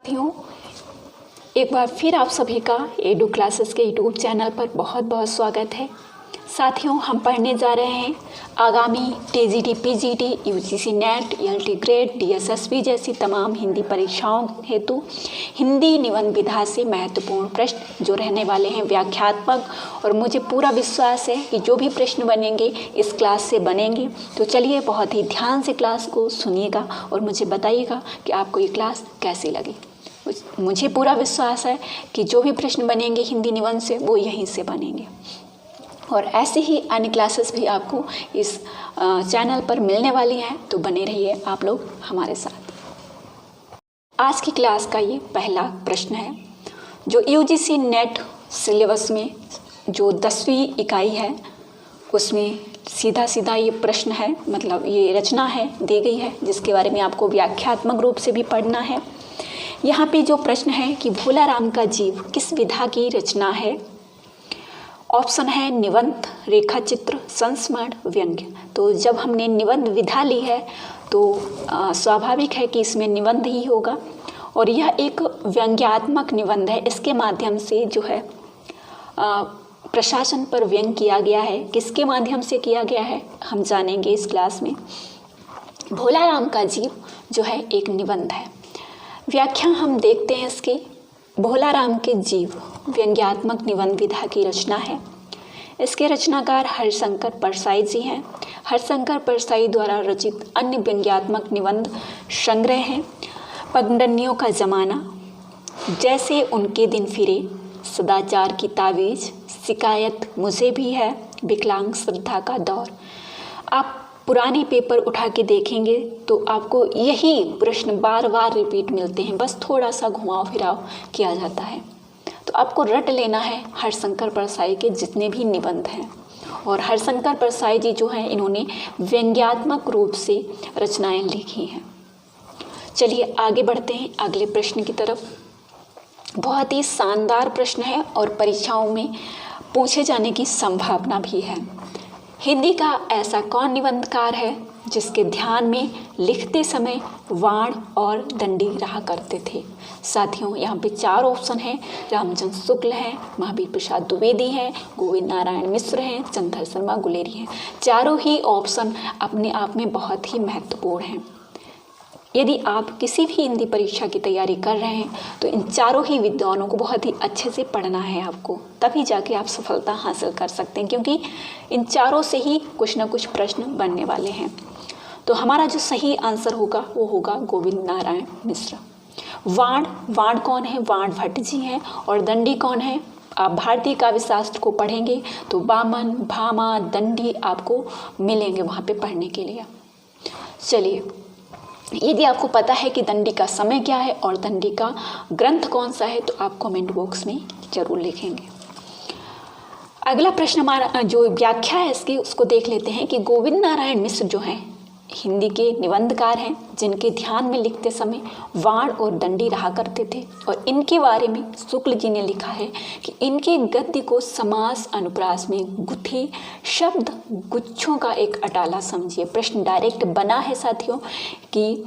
साथियों, एक बार फिर आप सभी का एडू क्लासेस के यूट्यूब चैनल पर बहुत बहुत स्वागत है। साथियों, हम पढ़ने जा रहे हैं आगामी TGT, PGT, UGC net, LT grade, DSSB जैसी तमाम हिंदी परीक्षाओं हेतु हिंदी निबंध विधा से महत्वपूर्ण प्रश्न जो रहने वाले हैं व्याख्यात्मक, और मुझे पूरा विश्वास है कि जो भी प्रश्न बनेंगे इस क्लास से बनेंगे। तो चलिए बहुत ही ध्यान से क्लास को सुनिएगा और मुझे बताइएगा कि आपको ये क्लास कैसी लगी। मुझे पूरा विश्वास है कि जो भी प्रश्न बनेंगे हिंदी निबंध से वो यहीं से बनेंगे, और ऐसे ही अन्य क्लासेस भी आपको इस चैनल पर मिलने वाली हैं। तो बने रहिए आप लोग हमारे साथ। आज की क्लास का ये पहला प्रश्न है जो यूजीसी नेट सिलेबस में जो 10वीं इकाई है उसमें सीधा सीधा ये प्रश्न है, मतलब ये रचना है दी गई है जिसके बारे में आपको व्याख्यात्मक रूप से भी पढ़ना है। यहाँ पे जो प्रश्न है कि भोलाराम का जीव किस विधा की रचना है। ऑप्शन है निबंध, रेखाचित्र, संस्मरण, व्यंग्य। तो जब हमने निबंध विधा ली है तो स्वाभाविक है कि इसमें निबंध ही होगा, और यह एक व्यंग्यात्मक निबंध है। इसके माध्यम से जो है प्रशासन पर व्यंग किया गया है। किसके माध्यम से किया गया है हम जानेंगे इस क्लास में। भोलाराम का जीव जो है एक निबंध है। व्याख्या हम देखते हैं इसकी। भोलाराम के जीव व्यंग्यात्मक निबंध विधा की रचना है। इसके रचनाकार हरिशंकर परसाई जी हैं। हरिशंकर परसाई द्वारा रचित अन्य व्यंग्यात्मक निबंध संग्रह हैं पगडंडियों का जमाना, जैसे उनके दिन फिरे, सदाचार की तावीज, शिकायत मुझे भी है, विकलांग श्रद्धा का दौर। आप पुराने पेपर उठा के देखेंगे तो आपको यही प्रश्न बार बार रिपीट मिलते हैं, बस थोड़ा सा घुमाव फिराव किया जाता है। तो आपको रट लेना है हरिशंकर परसाई के जितने भी निबंध हैं। और हरिशंकर परसाई जी जो हैं इन्होंने व्यंग्यात्मक रूप से रचनाएं लिखी हैं। चलिए आगे बढ़ते हैं अगले प्रश्न की तरफ। बहुत ही शानदार प्रश्न है और परीक्षाओं में पूछे जाने की संभावना भी है। हिंदी का ऐसा कौन निबंधकार है जिसके ध्यान में लिखते समय वाण और दंडी रहा करते थे। साथियों, यहाँ पे 4 ऑप्शन हैं। रामचंद्र शुक्ल हैं, महावीर प्रसाद द्विवेदी हैं, गोविंद नारायण मिश्र हैं, चंद्र शर्मा गुलेरी हैं। चारों ही ऑप्शन अपने आप में बहुत ही महत्वपूर्ण हैं। यदि आप किसी भी हिंदी परीक्षा की तैयारी कर रहे हैं तो इन चारों ही विद्वानों को बहुत ही अच्छे से पढ़ना है आपको, तभी जाके आप सफलता हासिल कर सकते हैं, क्योंकि इन चारों से ही कुछ ना कुछ प्रश्न बनने वाले हैं। तो हमारा जो सही आंसर होगा वो होगा गोविंद नारायण मिश्र। वाण कौन है? वाण भट्ट जी हैं। और दंडी कौन है? आप भारतीय काव्य शास्त्र को पढ़ेंगे तो वामन, भामा, दंडी आपको मिलेंगे वहाँ पे पढ़ने के लिए। चलिए, यदि आपको पता है कि दंडी का समय क्या है और दंडी का ग्रंथ कौन सा है तो आप कमेंट बॉक्स में जरूर लिखेंगे। अगला प्रश्न हमारा जो व्याख्या है इसकी उसको देख लेते हैं कि गोविंद नारायण मिश्र जो हैं हिंदी के निबंधकार हैं जिनके ध्यान में लिखते समय वाण और दंडी रहा करते थे, और इनके बारे में शुक्ल जी ने लिखा है कि इनके गद्य को समास अनुप्रास में गुथे शब्द गुच्छों का एक अटाला समझिए। प्रश्न डायरेक्ट बना है साथियों कि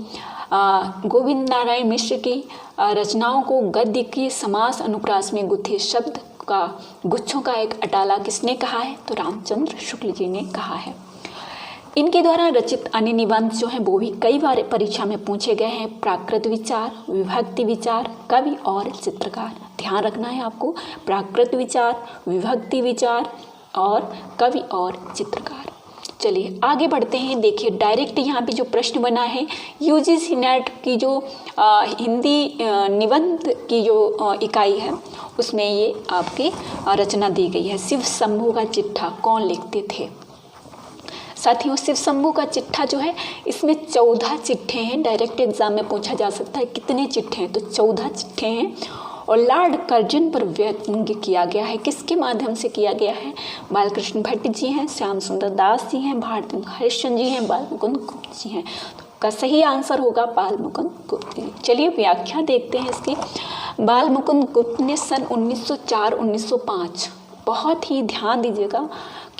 गोविंद नारायण मिश्र की रचनाओं को गद्य की समास अनुप्रास में गुथे शब्द का गुच्छों का एक अटाला किसने कहा है? तो रामचंद्र शुक्ल जी ने कहा है। इनके द्वारा रचित अन्य निबंध जो हैं वो भी कई बार परीक्षा में पूछे गए हैं। प्राकृत विचार, विभक्ति विचार, कवि और चित्रकार। ध्यान रखना है आपको, प्राकृत विचार, विभक्ति विचार और कवि और चित्रकार। चलिए आगे बढ़ते हैं। देखिए डायरेक्ट यहाँ पे जो प्रश्न बना है यूजीसी नेट की जो हिंदी निबंध की जो इकाई है उसमें ये आपकी रचना दी गई है। शिव शंभू का चिट्ठा कौन लिखते थे? साथियों, शिव शंभू का चिट्ठा जो है इसमें 14 चिट्ठे हैं। डायरेक्ट एग्जाम में पूछा जा सकता है कितने चिट्ठे हैं, तो 14 चिट्ठे हैं। और लॉर्ड कर्जन पर व्यंग्य किया गया है। किसके माध्यम से किया गया है? बालकृष्ण भट्ट जी हैं, श्याम सुंदर दास जी हैं, भारत हरिश्चंद्र जी हैं, बाल मुकुंद गुप्त जी हैं। तो का सही आंसर होगा बाल मुकुंद गुप्त जी। चलिए व्याख्या देखते हैं इसकी। बाल मुकुंद गुप्त ने सन 1904-1905, बहुत ही ध्यान दीजिएगा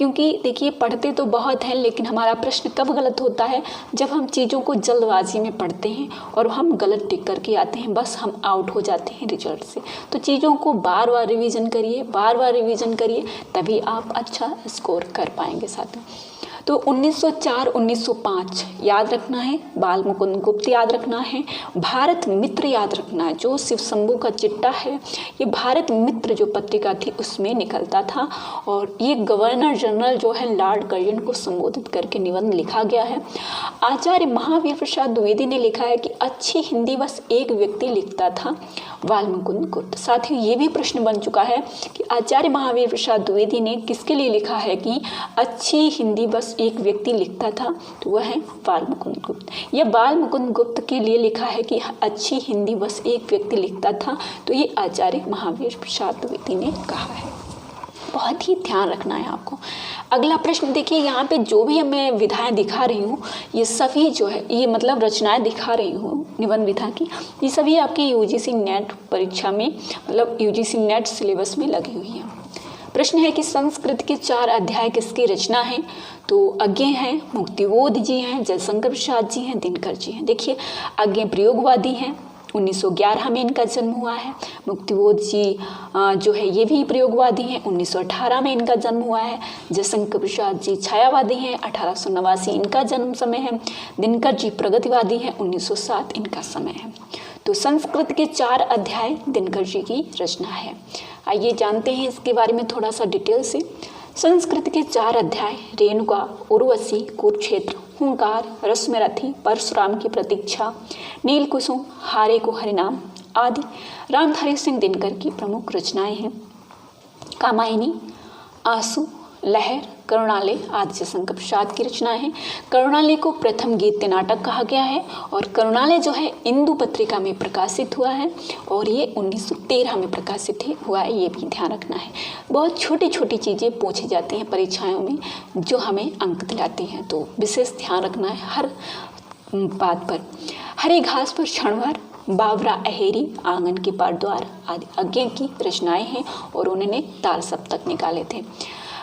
क्योंकि देखिए पढ़ते तो बहुत हैं, लेकिन हमारा प्रश्न कब गलत होता है, जब हम चीज़ों को जल्दबाजी में पढ़ते हैं और हम गलत टिक करके आते हैं, बस हम आउट हो जाते हैं रिजल्ट से। तो चीज़ों को बार बार रिवीजन करिए, बार बार रिवीजन करिए, तभी आप अच्छा स्कोर कर पाएंगे साथियों। तो 1904-1905 याद रखना है, बाल मुकुंद गुप्त याद रखना है, भारत मित्र याद रखना है। जो शिव शंभू का चिट्ठा है ये भारत मित्र जो पत्रिका थी उसमें निकलता था, और ये गवर्नर जनरल जो है लॉर्ड कर्जन को संबोधित करके निबंध लिखा गया है। आचार्य महावीर प्रसाद द्विवेदी ने लिखा है कि अच्छी हिंदी बस एक व्यक्ति लिखता था, बाल मुकुंद गुप्त। साथियों ये भी प्रश्न बन चुका है कि आचार्य महावीर प्रसाद द्विवेदी ने किसके लिए लिखा है कि अच्छी हिंदी बस एक व्यक्ति लिखता था, तो वह है बाल मुकुंद गुप्त। यह बाल मुकुंद गुप्त के लिए लिखा है कि अच्छी हिंदी बस एक व्यक्ति लिखता था, तो ये आचार्य महावीर प्रसाद द्विवेदी ने कहा है। बहुत ही ध्यान रखना है आपको। अगला प्रश्न देखिए, यहाँ पे जो भी मैं विधाएं दिखा रही हूँ ये सभी जो है, ये मतलब रचनाएं दिखा रही हूँ निबंध विधा की, ये सभी आपकी यूजीसी नेट परीक्षा में मतलब यूजीसी नेट सिलेबस में लगी हुई है। प्रश्न है कि संस्कृत के 4 अध्याय किसकी रचना है, तो अज्ञे हैं, मुक्तिबोध जी हैं, जयशंकर प्रसाद जी हैं, दिनकर जी हैं। देखिए अज्ञे प्रयोगवादी हैं, 1911 में इनका जन्म हुआ है। मुक्तिबोध जी जो है ये भी प्रयोगवादी हैं, 1918 में इनका जन्म हुआ है। जयशंकर प्रसाद जी छायावादी हैं, 1889 इनका जन्म समय है। दिनकर जी प्रगतिवादी हैं, 1907 इनका समय है। तो संस्कृत के 4 अध्याय दिनकर जी की रचना है। आइए जानते हैं इसके बारे में थोड़ा सा डिटेल से। संस्कृत के 4 अध्याय रेणुका, उर्वशी, कुरुक्षेत्र, हुंकार, रश्मिरथी, परशुराम की प्रतीक्षा, नील कुसुम, हारे को हरिनाम आदि रामधारी सिंह दिनकर की प्रमुख रचनाएं हैं। कामायनी, आंसू, लहर, करुणालय आदि जयशंकर प्रसाद की रचनाएं हैं। करुणालय को प्रथम गीत नाटक कहा गया है, और करुणालय जो है इंदु पत्रिका में प्रकाशित हुआ है, और ये 1913 में प्रकाशित हुआ है, ये भी ध्यान रखना है। बहुत छोटी छोटी चीज़ें पूछी जाती हैं परीक्षाओं में जो हमें अंक दिलाती हैं, तो विशेष ध्यान रखना है हर बात पर। हरी घास पर क्षणभर, बावरा अहेरी, आंगन के पार द्वार आदि अज्ञे की रचनाएं हैं, और उन्होंने ताल सप्तक निकाले थे।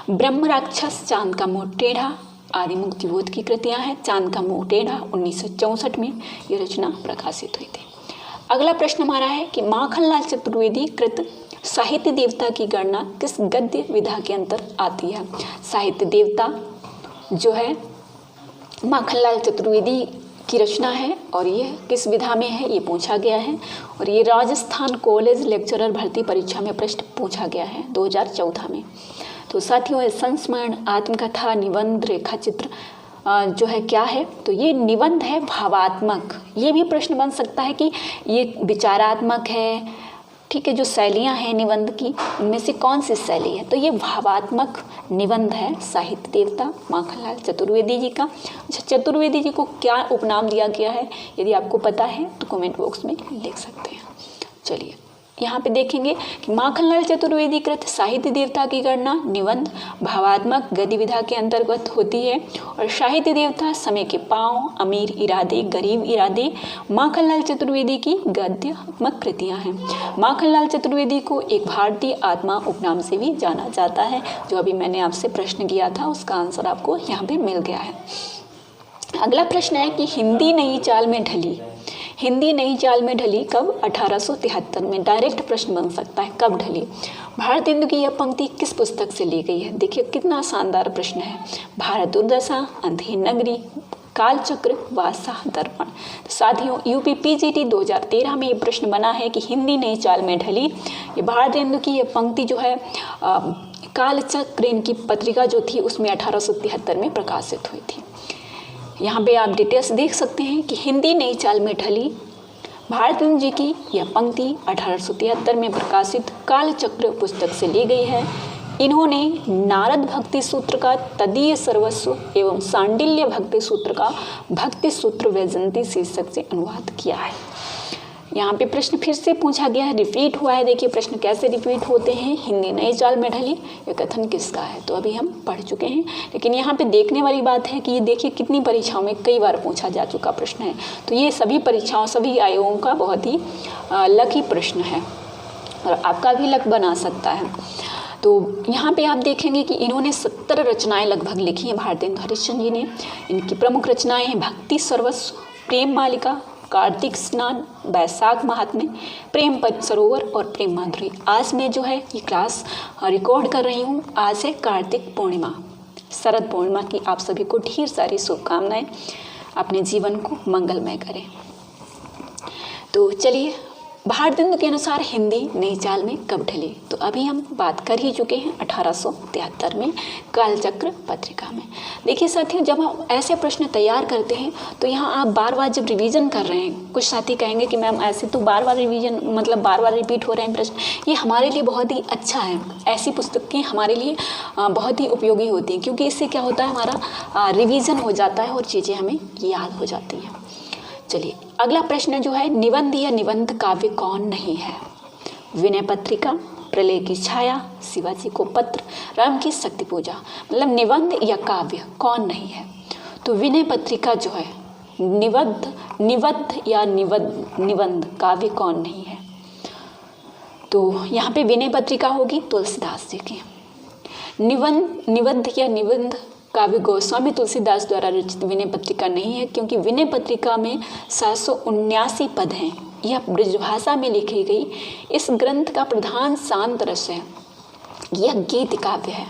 ब्रह्म राक्षस, चांद का मुंह टेढ़ा आदि मुक्तिबोध की कृतियां हैं। चांद का मुंह टेढ़ा 1964 में ये रचना प्रकाशित हुई थी। अगला प्रश्न हमारा है कि माखनलाल चतुर्वेदी कृत साहित्य देवता की गणना किस गद्य विधा के अंतर आती है। साहित्य देवता जो है माखनलाल चतुर्वेदी की रचना है, और ये किस विधा में है ये पूछा गया है, और ये राजस्थान कॉलेज लेक्चरर भर्ती परीक्षा में प्रश्न पूछा गया है 2014 में। तो साथियों संस्मरण, आत्मकथा, निबंध, रेखा चित्र जो है क्या है, तो ये निबंध है भावात्मक। ये भी प्रश्न बन सकता है कि ये विचारात्मक है, ठीक है, जो शैलियाँ हैं निबंध की उनमें से कौन सी शैली है, तो ये भावात्मक निबंध है साहित्य देवता माखनलाल चतुर्वेदी जी का। अच्छा, चतुर्वेदी जी को क्या उपनाम दिया गया है, यदि आपको पता है तो कमेंट बॉक्स में लिख सकते हैं। चलिए यहाँ पे देखेंगे कि माखनलाल चतुर्वेदी कृत साहित्य देवता की गणना निबंध भावात्मक गतिविधा के अंतर्गत होती है, और साहित्य देवता समय के पाँव, अमीर इरादे, गरीब इरादे माखनलाल चतुर्वेदी की गद्यात्मक कृतियाँ हैं। माखनलाल चतुर्वेदी को एक भारतीय आत्मा उपनाम से भी जाना जाता है। जो अभी मैंने आपसे प्रश्न किया था उसका आंसर आपको यहाँ पे मिल गया है। अगला प्रश्न है कि हिंदी नई चाल में ढली। हिंदी नई चाल में ढली कब? 1873 में। डायरेक्ट प्रश्न बन सकता है, कब ढली? भारत हिंदू की यह पंक्ति किस पुस्तक से ली गई है? देखिए कितना शानदार प्रश्न है। भारत दुर्दशा, अंधेर नगरी, कालचक्र, वासा, दर्पण। तो साथियों यूपी पीजीटी 2013 में ये प्रश्न बना है कि हिंदी नई चाल में ढली। ये भारत हिंदू की ये पंक्ति जो है कालचक्र इनकी पत्रिका जो थी उसमें 1873 में प्रकाशित हुई थी। यहाँ पे आप डिटेल्स देख सकते हैं कि हिंदी नई चाल में ढली भारत हिंदू जी की यह पंक्ति 1873 में प्रकाशित कालचक्र पुस्तक से ली गई है। इन्होंने नारद भक्ति सूत्र का तदीय सर्वस्व एवं सांडिल्य भक्ति सूत्र का भक्ति सूत्र वैजयंती शीर्षक से अनुवाद किया है। यहाँ पे प्रश्न फिर से पूछा गया है, रिपीट हुआ है। देखिए प्रश्न कैसे रिपीट होते हैं। हिंदी नई चाल में ढली यह कथन किसका है? तो अभी हम पढ़ चुके हैं, लेकिन यहाँ पे देखने वाली बात है कि ये देखिए कितनी परीक्षाओं में कई बार पूछा जा चुका प्रश्न है। तो ये सभी परीक्षाओं सभी आयोगों का बहुत ही लकी प्रश्न है और आपका भी लक बना सकता है। तो यहाँ पे आप देखेंगे कि इन्होंने 70 रचनाएं लगभग लिखी हैं भारतेंदु हरिश्चंद्र जी ने। इनकी प्रमुख रचनाएं हैं भक्ति सर्वस्व, प्रेम मालिका, कार्तिक स्नान, बैसाख महात्म्य, प्रेम सरोवर और प्रेम माधुरी। आज मैं जो है ये क्लास रिकॉर्ड कर रही हूँ। आज है कार्तिक पूर्णिमा, शरद पूर्णिमा की आप सभी को ढेर सारी शुभकामनाएं। अपने जीवन को मंगलमय करें। तो चलिए, भारतेंदु के अनुसार हिंदी नई चाल में कब ढली? तो अभी हम बात कर ही चुके हैं 1873 में कालचक्र पत्रिका में। देखिए साथियों, जब हम ऐसे प्रश्न तैयार करते हैं तो यहाँ आप बार बार जब रिवीजन कर रहे हैं, कुछ साथी कहेंगे कि मैम ऐसे तो बार बार रिवीजन मतलब बार बार रिपीट हो रहे हैं प्रश्न, ये हमारे लिए बहुत ही अच्छा है। ऐसी पुस्तकें हमारे लिए बहुत ही उपयोगी होती हैं, क्योंकि इससे क्या होता है, हमारा रिविज़न हो जाता है और चीज़ें हमें याद हो जाती हैं। चलिए, अगला प्रश्न जो है, निबंध या निबंध काव्य कौन नहीं है? विनय पत्रिका, प्रलय की छाया, शिवाजी को पत्र, राम की शक्ति पूजा। मतलब निबंध या काव्य कौन नहीं है? तो विनय पत्रिका जो है, निबंध या निबंध काव्य कौन नहीं है? तो यहाँ पे विनय पत्रिका होगी तुलसीदास जी की। निबंध या निबंध काव्य गोस्वामी तुलसीदास द्वारा रचित विनय पत्रिका नहीं है, क्योंकि विनय पत्रिका में 779 पद हैं। यह ब्रजभाषा में लिखी गई इस ग्रंथ का प्रधान शांत रस है। यह गीत काव्य है।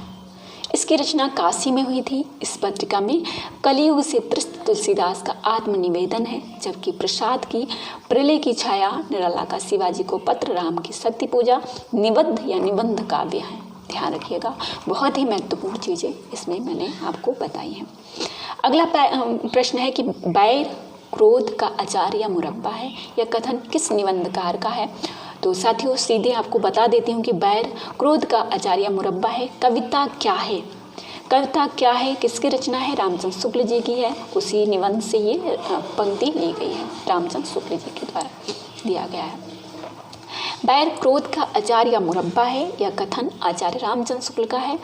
इसकी रचना काशी में हुई थी। इस पत्रिका में कलियुग से त्रस्त तुलसीदास का आत्मनिवेदन है, जबकि प्रसाद की प्रलय की छाया, निराला का शिवाजी को पत्र, राम की शक्ति पूजा निबंध या निबंध काव्य हैं। ध्यान रखिएगा, बहुत ही महत्वपूर्ण चीज़ें इसमें मैंने आपको बताई हैं। अगला प्रश्न है कि बैर क्रोध का अचार या मुरब्बा है, यह कथन किस निबंधकार का है? तो साथियों, सीधे आपको बता देती हूँ कि बैर क्रोध का अचार या मुरब्बा है। कविता क्या है? कविता क्या है किसकी रचना है? रामचंद्र शुक्ल जी की है। उसी निबंध से ये पंक्ति ली गई है, रामचंद्र शुक्ल जी के द्वारा दिया गया है। बैर क्रोध का अचार या मुरब्बा है, यह कथन आचार्य रामचंद्र शुक्ल का है।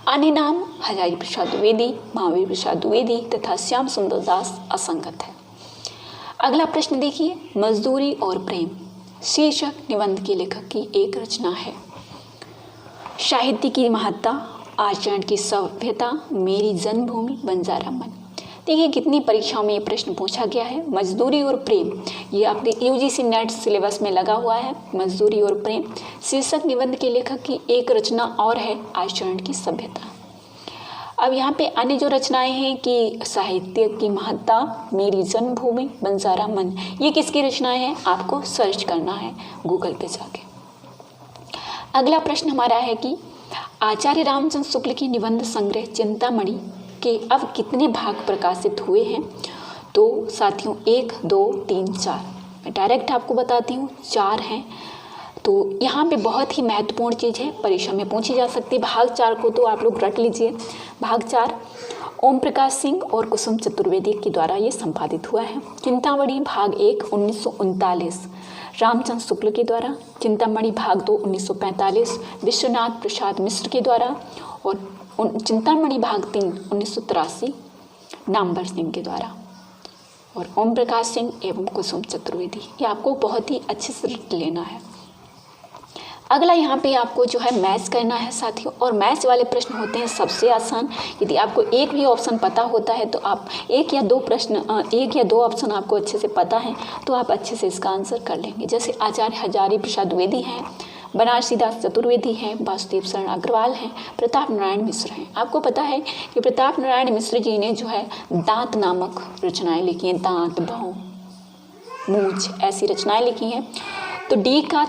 अन्य नाम हजारी प्रसाद द्विवेदी, महावीर प्रसाद द्विवेदी तथा श्याम सुंदर दास असंगत है। अगला प्रश्न देखिए, मजदूरी और प्रेम शीर्षक निबंध के लेखक की एक रचना है। साहित्य की महत्ता, आचरण की सभ्यता, मेरी जन्मभूमि, बंजारा मन। देखिए कितनी परीक्षाओं में ये प्रश्न पूछा गया है। मजदूरी और प्रेम, ये आपके यूजीसी नेट सिलेबस में लगा हुआ है। मजदूरी और प्रेम शीर्षक निबंध के लेखक की एक रचना और है, आचरण की सभ्यता। अब यहाँ पे अन्य जो रचनाएं हैं कि साहित्य की महत्ता, मेरी जन्मभूमि, बंजारा मन, ये किसकी रचनाएं हैं? आपको सर्च करना है गूगल पे जाके। अगला प्रश्न हमारा है कि आचार्य रामचंद्र शुक्ल की निबंध संग्रह चिंतामणि के अब कितने भाग प्रकाशित हुए हैं? तो साथियों 1, 2, 3, 4, मैं डायरेक्ट आपको बताती हूँ 4 हैं। तो यहाँ पे बहुत ही महत्वपूर्ण चीज़ है, परीक्षा में पूछी जा सकती है। भाग 4 को तो आप लोग रट लीजिए। भाग 4 ओम प्रकाश सिंह और कुसुम चतुर्वेदी के द्वारा ये संपादित हुआ है। चिंतामणि भाग 1 1939 रामचंद्र शुक्ल के द्वारा, चिंतामणि भाग 2 1945 विश्वनाथ प्रसाद मिश्र के द्वारा, और चिंतामणि भाग 3 1983 नामवर सिंह के द्वारा, और ओम प्रकाश सिंह एवं कुसुम चतुर्वेदी। ये आपको बहुत ही अच्छे से रट लेना है। अगला यहाँ पे आपको जो है मैच करना है साथियों, और मैच वाले प्रश्न होते हैं सबसे आसान। यदि आपको एक भी ऑप्शन पता होता है तो आप एक या दो ऑप्शन आपको अच्छे से पता है तो आप अच्छे से इसका आंसर कर लेंगे। जैसे आचार्य हजारी प्रसाद द्विवेदी हैं, बनारसी दास चतुर्वेदी हैं, वासुदेव शरण अग्रवाल हैं, प्रताप नारायण मिश्र हैं। आपको पता है कि प्रताप नारायण मिश्र जी ने जो है दांत नामक रचनाएं लिखी हैं, दांत, भौं, मूंछ, ऐसी रचनाएं लिखी हैं। तो डी का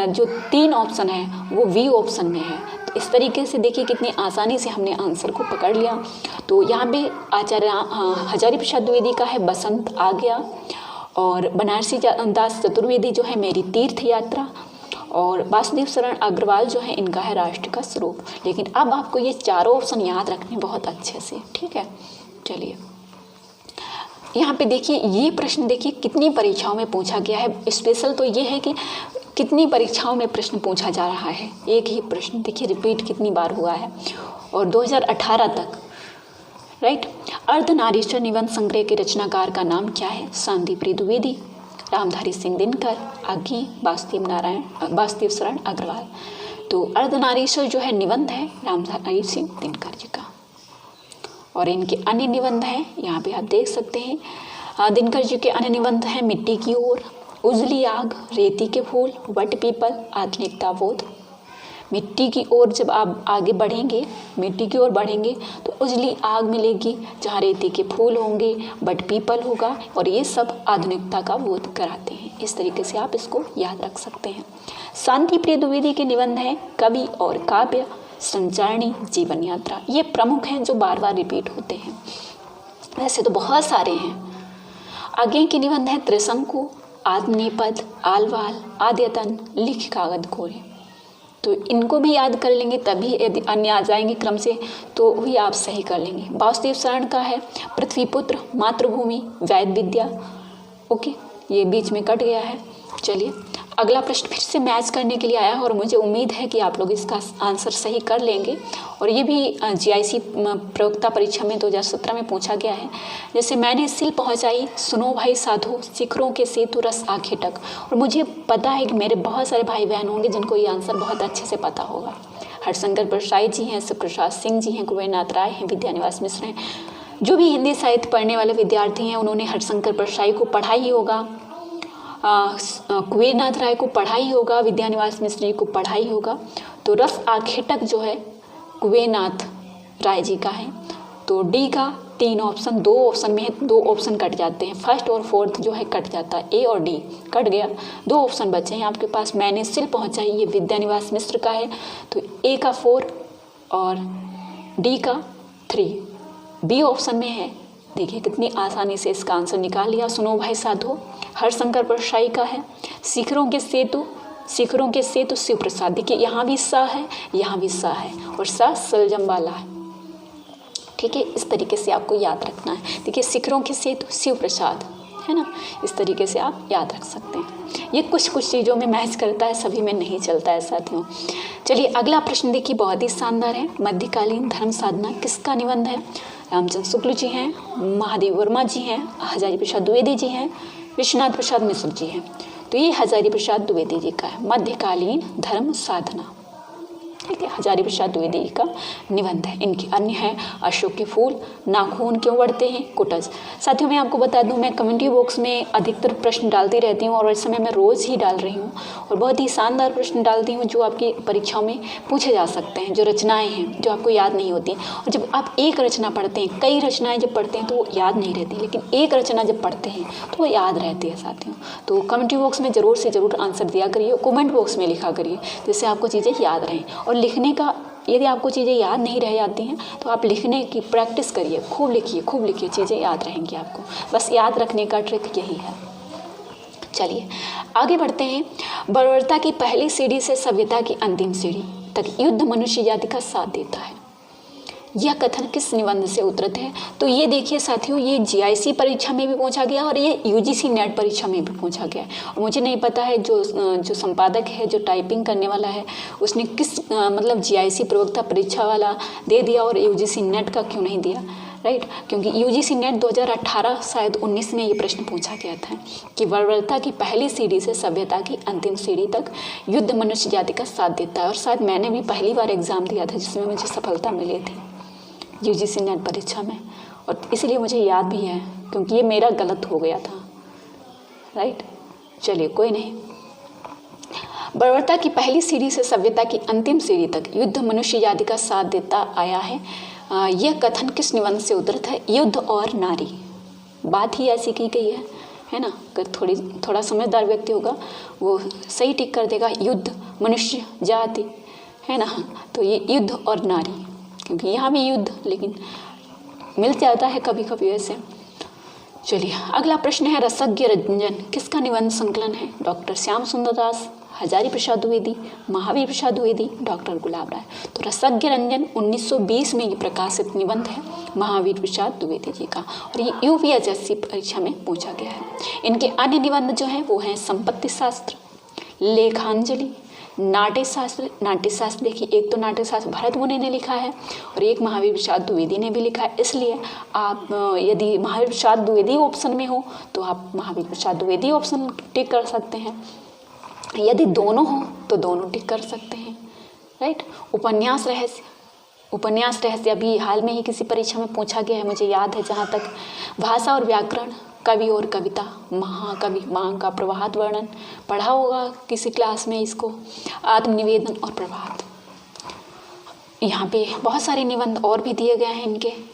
जो 3 ऑप्शन है वो वी ऑप्शन में है। तो इस तरीके से देखिए कितनी आसानी से हमने आंसर को पकड़ लिया। तो यहाँ पे आचार्य हजारी प्रसाद द्विवेदी का है बसंत आ गया, और बनारसी दास चतुर्वेदी जो है मेरी तीर्थ यात्रा, और वासुदेव शरण अग्रवाल जो है इनका है राष्ट्र का स्वरूप। लेकिन अब आपको ये चारों ऑप्शन याद रखने बहुत अच्छे से, ठीक है। चलिए यहाँ पे देखिए, ये प्रश्न देखिए कितनी परीक्षाओं में पूछा गया है। स्पेशल तो ये है कि कितनी परीक्षाओं में प्रश्न पूछा जा रहा है। एक ही प्रश्न देखिए रिपीट कितनी बार हुआ है, और 2018 तक, राइट। अर्धनारीश्वर निबंध संग्रह के रचनाकार का नाम क्या है? संदीप द्विवेदी, रामधारी सिंह दिनकर, अग्नि, वासुदेव शरण अग्रवाल। तो अर्धनारीश्वर जो है निबंध है रामधारी सिंह दिनकर जी का। और इनके अन्य निबंध हैं, यहाँ पे आप देख सकते हैं। दिनकर जी के अन्य निबंध हैं मिट्टी की ओर, उजली आग, रेती के फूल, वट पीपल, आधुनिकता बोध। मिट्टी की ओर जब आप आगे बढ़ेंगे, मिट्टी की ओर बढ़ेंगे तो उजली आग मिलेगी जहाँ रेती के फूल होंगे, बट पीपल होगा, और ये सब आधुनिकता का बोध कराते हैं। इस तरीके से आप इसको याद रख सकते हैं। शांति प्रिय द्विवेदी के निबंध हैं कवि और काव्य, संचारणी, जीवन यात्रा। ये प्रमुख हैं जो बार बार रिपीट होते हैं, वैसे तो बहुत सारे हैं। आगे के निबंध हैं त्रिशंकु, आत्मनेपद, आलवाल, आद्यतन, लिख कागज कोरे। तो इनको भी याद कर लेंगे, तभी यदि अन्य आ जाएंगे क्रम से तो भी आप सही कर लेंगे। वासुदेव शरण का है पृथ्वीपुत्र, मातृभूमि, वैद विद्या। ओके, ये बीच में कट गया है। चलिए अगला प्रश्न फिर से मैच करने के लिए आया है और मुझे उम्मीद है कि आप लोग इसका आंसर सही कर लेंगे। और ये भी जीआईसी प्रयोक्ता परीक्षा में 2017 में पूछा गया है। जैसे मैंने सिल पहुंचाई, सुनो भाई साधो, शिखरों के सेतु रस आंखें तक। और मुझे पता है कि मेरे बहुत सारे भाई बहन होंगे जिनको ये आंसर बहुत अच्छे से पता होगा। हरिशंकर परसाई जी हैं, सुप्रसाद सिंह जी हैं, कुबेरनाथ राय हैं, विद्यानिवास मिश्र हैं। जो भी हिंदी साहित्य पढ़ने वाले विद्यार्थी हैं उन्होंने हरिशंकर परसाई को पढ़ा ही होगा, कुबेरनाथ राय को पढ़ा ही होगा, विद्यानिवास मिश्र जी को पढ़ा ही होगा। तो रस आखेटक जो है कुबेरनाथ राय जी का है। तो डी का 3 ऑप्शन, 2 ऑप्शन में है, 2 ऑप्शन कट जाते हैं, फर्स्ट और फोर्थ जो है कट जाता है, ए और डी कट गया, 2 ऑप्शन बचे हैं आपके पास। मैंने सिल पहुंचाई, ये विद्यानिवास मिश्र का है, तो ए का 4 और डी का 3, बी ऑप्शन में है। देखिए कितनी आसानी से इसका आंसर निकाल लिया। सुनो भाई साधो हरिशंकर परसाई का है। शिखरों के सेतु, शिखरों के सेतु शिव प्रसाद। देखिए यहाँ भी सा है, यहाँ भी सा है, और सा सलजम वाला है। ठीक है, इस तरीके से आपको याद रखना है। देखिए शिखरों के सेतु शिव प्रसाद है ना, इस तरीके से आप याद रख सकते हैं। ये कुछ चीज़ों में मैच करता है, सभी में नहीं चलता है साथियों। चलिए अगला प्रश्न देखिए, बहुत ही शानदार है। मध्यकालीन धर्म साधना किसका निबंध है? रामचंद्र शुक्ल जी हैं, महादेव वर्मा जी हैं, हजारी प्रसाद द्विवेदी जी हैं, विश्वनाथ प्रसाद मिश्र जी हैं। तो ये हजारी प्रसाद द्विवेदी जी का है, मध्यकालीन धर्म साधना। ठीक है, हजारी प्रसाद द्विवेदी जी का निबंध है। इनके अन्य हैं अशोक के फूल, नाखून क्यों बढ़ते हैं, कुटज। साथियों मैं आपको बता दूं, मैं कमेंट्री बॉक्स में अधिकतर प्रश्न डालती रहती हूं और इस समय मैं रोज़ ही डाल रही हूं और बहुत ही शानदार प्रश्न डालती हूं जो आपकी परीक्षाओं में पूछे जा सकते हैं, जो रचनाएँ हैं जो आपको याद नहीं होती। और जब आप एक रचना पढ़ते हैं, कई रचनाएँ जब पढ़ते हैं तो वो याद नहीं रहती, लेकिन एक रचना जब पढ़ते हैं तो वो याद रहती है साथियों। तो कमेंट्री बॉक्स में ज़रूर से ज़रूर आंसर दिया करिए, कमेंट बॉक्स में लिखा करिए, जिससे आपको चीज़ें याद रहें। और लिखने का, यदि आपको चीज़ें याद नहीं रह जाती हैं तो आप लिखने की प्रैक्टिस करिए, खूब लिखिए, चीज़ें याद रहेंगी आपको। बस याद रखने का ट्रिक यही है। चलिए आगे बढ़ते हैं। बर्बरता की पहली सीढ़ी से सभ्यता की अंतिम सीढ़ी तक युद्ध मनुष्य जाति का साथ देता है। यह कथन किस निबंध से उद्धृत है? तो ये देखिए साथियों, ये जीआईसी परीक्षा में भी पूछा गया और ये यूजीसी नेट परीक्षा में भी पूछा गया। और मुझे नहीं पता है जो संपादक है, जो टाइपिंग करने वाला है, उसने किस मतलब जीआईसी प्रयोक्ता परीक्षा वाला दे दिया और यूजीसी नेट का क्यों नहीं दिया, राइट? क्योंकि यूजीसी नेट 2018 शायद 19 में ये प्रश्न पूछा गया था कि बर्बरता की पहली सीढ़ी से सभ्यता की अंतिम सीढ़ी तक युद्ध मनुष्य जाति का साथ देता है। और शायद मैंने भी पहली बार एग्जाम दिया था जिसमें मुझे सफलता मिली थी यूजीसी नेट परीक्षा में, और इसलिए मुझे याद भी है क्योंकि ये मेरा गलत हो गया था, राइट? चलिए कोई नहीं। बर्बरता की पहली सीढ़ी से सभ्यता की अंतिम सीढ़ी तक युद्ध मनुष्य जाति का साथ देता आया है। यह कथन किस निबंध से उद्धृत है? युद्ध और नारी। बात ही ऐसी की गई है ना। अगर थोड़ा समझदार व्यक्ति होगा वो सही टिक कर देगा, युद्ध मनुष्य जाति, है ना। तो ये युद्ध और नारी, क्योंकि यहाँ भी युद्ध लेकिन मिल जाता है कभी कभी ऐसे। चलिए अगला प्रश्न है, रसज्ञ रंजन किसका निबंध संकलन है? डॉक्टर श्याम सुंदर दास, हजारी प्रसाद द्विवेदी, महावीर प्रसाद द्विवेदी, डॉक्टर गुलाब राय। तो रसज्ञ रंजन 1920 में ये प्रकाशित निबंध है महावीर प्रसाद द्विवेदी जी का, और ये यूपीएससी परीक्षा में पूछा गया है। इनके अन्य निबंध जो हैं वो हैं संपत्ति शास्त्र, लेखांजलि, नाट्य शास्त्र। देखिए एक तो नाट्य शास्त्र भरत मुनि ने लिखा है और एक महावीर प्रसाद द्विवेदी ने भी लिखा है, इसलिए आप यदि महावीर प्रसाद द्विवेदी ऑप्शन में हो तो आप महावीर प्रसाद द्विवेदी ऑप्शन टिक कर सकते हैं, यदि दोनों हो तो दोनों टिक कर सकते हैं, राइट। उपन्यास रहस्य अभी हाल में ही किसी परीक्षा में पूछा गया है, मुझे याद है जहाँ तक। भाषा और व्याकरण, कवि और कविता, महाकवि मांग का प्रभात वर्णन, पढ़ा होगा किसी क्लास में इसको। आत्मनिवेदन और प्रभात। यहाँ पे बहुत सारे निबंध और भी दिए गए हैं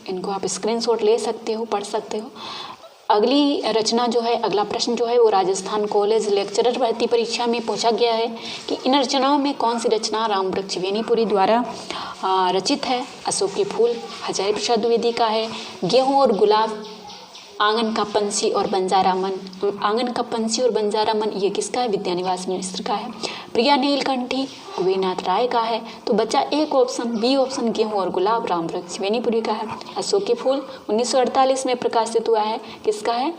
इनको आप स्क्रीनशॉट ले सकते हो, पढ़ सकते हो। अगली रचना जो है, अगला प्रश्न जो है वो राजस्थान कॉलेज लेक्चरर भर्ती परीक्षा में पूछा गया है कि इन रचनाओं में कौन सी रचना रामवृक्ष बेनीपुरी द्वारा रचित है। अशोक के फूल हजारी प्रसाद द्विवेदी का है। गेहूँ और गुलाब, आंगन का पंछी और बंजारा मन ये किसका है? विद्यानिवास मिश्र का है। प्रिया नीलकंठी कुबेरनाथ राय का है। तो बचा एक ऑप्शन, बी ऑप्शन, गेहूँ और गुलाब रामवृक्ष बेनीपुरी का है। अशोक के फूल 1948 में प्रकाशित हुआ है, किसका है?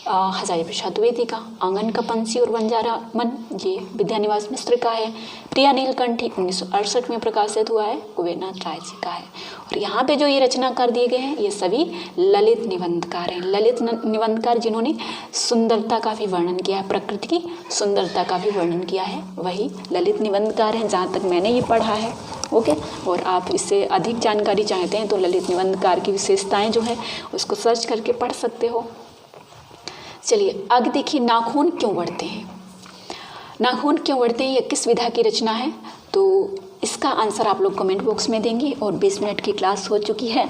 हजारी प्रसाद द्विवेदी का। आंगन का पंछी और बंजारा मन ये विद्यानिवास मिश्र का है। प्रिया नीलकंठी 1968 में प्रकाशित हुआ है, कुबेरनाथ राय जी का है। और यहाँ पे जो ये रचनाकार दिए गए हैं ये सभी ललित निबंधकार हैं। ललित निबंधकार जिन्होंने सुंदरता का भी वर्णन किया है, प्रकृति की सुंदरता का भी वर्णन किया है, वही ललित निबंधकार हैं, जहाँ तक मैंने ये पढ़ा है। ओके। और आप इससे अधिक जानकारी चाहते हैं तो ललित निबंधकार की विशेषताएँ जो है उसको सर्च करके पढ़ सकते हो। चलिए आगे देखिए, नाखून क्यों बढ़ते हैं? नाखून क्यों बढ़ते हैं, ये किस विधा की रचना है? तो इसका आंसर आप लोग कमेंट बॉक्स में देंगे। और 20 मिनट की क्लास हो चुकी है,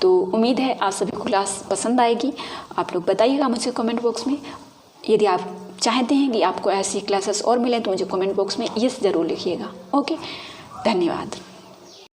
तो उम्मीद है आप सभी को क्लास पसंद आएगी। आप लोग बताइएगा मुझे कमेंट बॉक्स में। यदि आप चाहते हैं कि आपको ऐसी क्लासेस और मिलें तो मुझे कमेंट बॉक्स में यस ज़रूर लिखिएगा। ओके, धन्यवाद।